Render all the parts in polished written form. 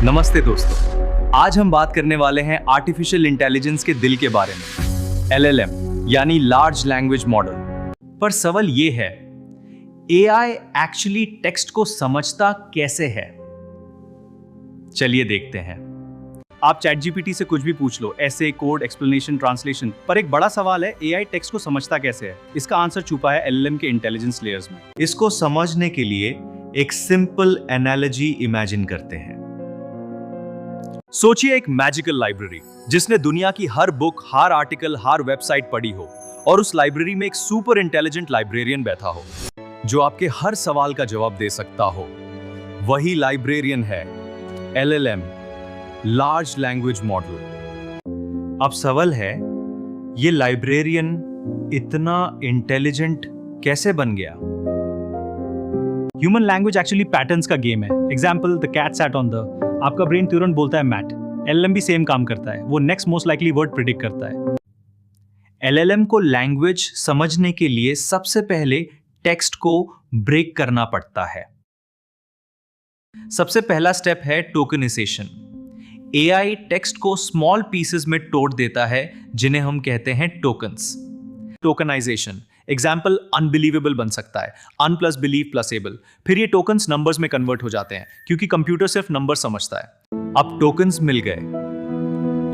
नमस्ते दोस्तों, आज हम बात करने वाले हैं आर्टिफिशियल इंटेलिजेंस के दिल के बारे में, LLM यानी लार्ज लैंग्वेज मॉडल। पर सवाल ये है, AI एक्चुअली टेक्स्ट को समझता कैसे है? चलिए देखते हैं। आप ChatGPT से कुछ भी पूछ लो, ऐसे कोड, एक्सप्लेनेशन, ट्रांसलेशन, पर एक बड़ा सवाल है, AI टेक्स्ट को समझता कैसे है? इसका आंसर छुपा है LLM के इंटेलिजेंस लेयर्स में। इसको समझने के लिए एक सिंपल एनालॉजी इमेजिन करते हैं। सोचिए एक मैजिकल लाइब्रेरी जिसने दुनिया की हर बुक, हर आर्टिकल, हर वेबसाइट पढ़ी हो, और उस लाइब्रेरी में एक सुपर इंटेलिजेंट लाइब्रेरियन बैठा हो जो आपके हर सवाल का जवाब दे सकता हो। वही लाइब्रेरियन है LLM, लार्ज लैंग्वेज मॉडल। अब सवाल है, ये लाइब्रेरियन इतना इंटेलिजेंट कैसे बन गया? ह्यूमन लैंग्वेज एक्चुअली पैटर्न्स का गेम है। Example, the cat sat on the, आपका ब्रेन तुरंत बोलता है मैट। LLM भी सेम काम करता है, वो next most likely word predict करता है। LLM को लैंग्वेज समझने के लिए सबसे पहले टेक्स्ट को ब्रेक करना पड़ता है। सबसे पहला स्टेप है टोकनाइजेशन। AI टेक्स्ट को स्मॉल पीसेस में तोड़ देता है जिन्हें हम कहते हैं टोकन्स। टोकनाइजेशन, एग्जाम्पल अनबिलीवेबल बन सकता है, अन प्लस बिलीव प्लस एबल। फिर ये टोकन्स नंबर्स में कन्वर्ट हो जाते हैं क्योंकि कंप्यूटर सिर्फ नंबर समझता है। अब टोकन्स मिल गए,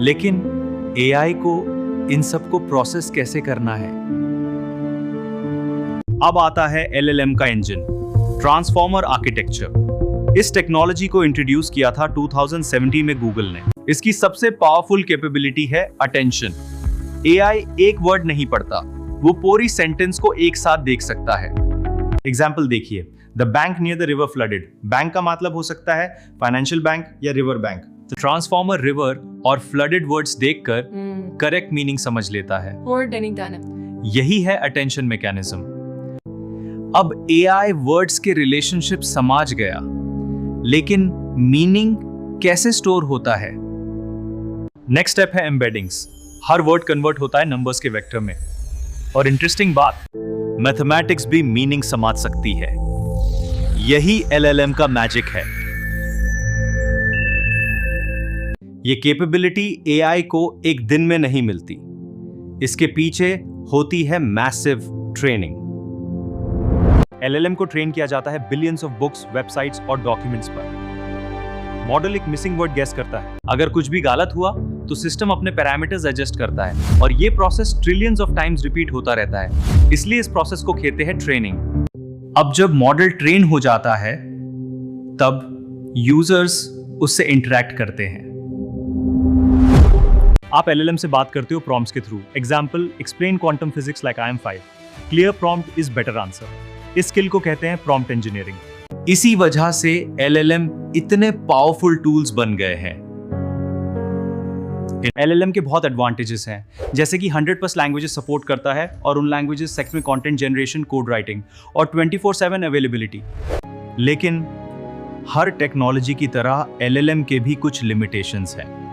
लेकिन AI को इन सबको प्रोसेस कैसे करना है? अब आता है LLM का इंजन, ट्रांसफॉर्मर आर्किटेक्चर। इस टेक्नोलॉजी को इंट्रोड्यूस किया था 2017 में गूगल ने। इसकी सबसे पावरफुल कैपेबिलिटी है अटेंशन। AI एक वर्ड नहीं पढ़ता, वो पूरी सेंटेंस को एक साथ देख सकता है। एग्जाम्पल देखिए, the bank near the river flooded. Bank का मतलब हो सकता है फाइनेंशियल बैंक या रिवर बैंक। तो ट्रांसफॉर्मर रिवर और फ्लडेड वर्ड्स देखकर करेक्ट मीनिंग समझ लेता है। यही है अटेंशन मैकेनिज्म। अब AI वर्ड्स के रिलेशनशिप समझ गया, लेकिन मीनिंग कैसे स्टोर होता है? नेक्स्ट स्टेप है एम्बेडिंग्स। हर वर्ड कन्वर्ट होता है नंबर्स के वेक्टर में। और इंटरेस्टिंग बात, मैथमेटिक्स भी मीनिंग समझ सकती है। यही LLM का मैजिक है। ये कैपेबिलिटी AI को एक दिन में नहीं मिलती, इसके पीछे होती है मैसिव ट्रेनिंग। LLM को ट्रेन किया जाता है बिलियंस ऑफ बुक्स, वेबसाइट्स और डॉक्यूमेंट्स पर। मॉडल एक मिसिंग वर्ड गेस करता है, अगर कुछ भी गलत हुआ तो सिस्टम अपने पैरामीटर्स एडजस्ट करता है, और ये process trillions of times repeat होता रहता है। इसलिए इस प्रोसेस को कहते हैं ट्रेनिंग। अब जब मॉडल ट्रेन हो जाता है, तब यूजर्स उससे इंटरेक्ट करते हैं। आप LLM से बात करते हो प्रॉम्प्ट्स के through. Example, explain quantum physics like I am 5। Clear prompt is better answer. इस स्किल को कहते हैं प्रॉम्प्ट इंजीनियरिंग। इसी वजह से LLM इतने पावरफुल टूल्स बन गए हैं। LLM के बहुत एडवांटेजेस हैं, जैसे कि 100+ लैंग्वेजेस सपोर्ट करता है, और उन लैंग्वेजेस सेक्स में कंटेंट जनरेशन, कोड राइटिंग और 24/7 अवेलेबिलिटी। लेकिन हर टेक्नोलॉजी की तरह LLM के भी कुछ लिमिटेशंस हैं।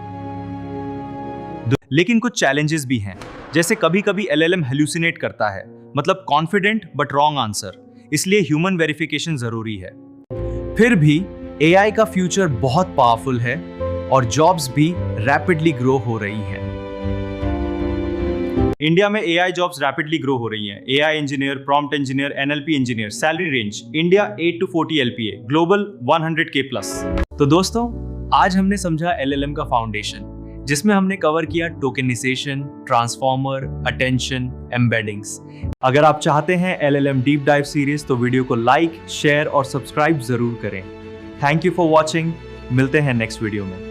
लेकिन कुछ चैलेंजेस भी हैं, जैसे कभी-कभी LLM हेलुसिनेट करता है, मतलब कॉन्फिडेंट बट रॉन्ग आंसर। इसलिए ह्यूमन वेरिफिकेशन जरूरी है। फिर भी AI का फ्यूचर बहुत पावरफुल है और जॉब्स भी रैपिडली ग्रो हो रही हैं। इंडिया में AI जॉब्स रैपिडली ग्रो हो रही हैं। AI engineer, prompt engineer, NLP engineer. Salary range India 8 to 40 LPA, global 100K+। तो दोस्तों, आज हमने समझा LLM का फाउंडेशन, जिसमें हमने कवर किया टोकनाइजेशन, ट्रांसफॉर्मर, अटेंशन, एम्बेडिंग्स। अगर आप चाहते हैं LLM डीप डाइव सीरीज, तो वीडियो को लाइक, शेयर और सब्सक्राइब जरूर करें। Thank you for watching. मिलते हैं नेक्स्ट वीडियो में।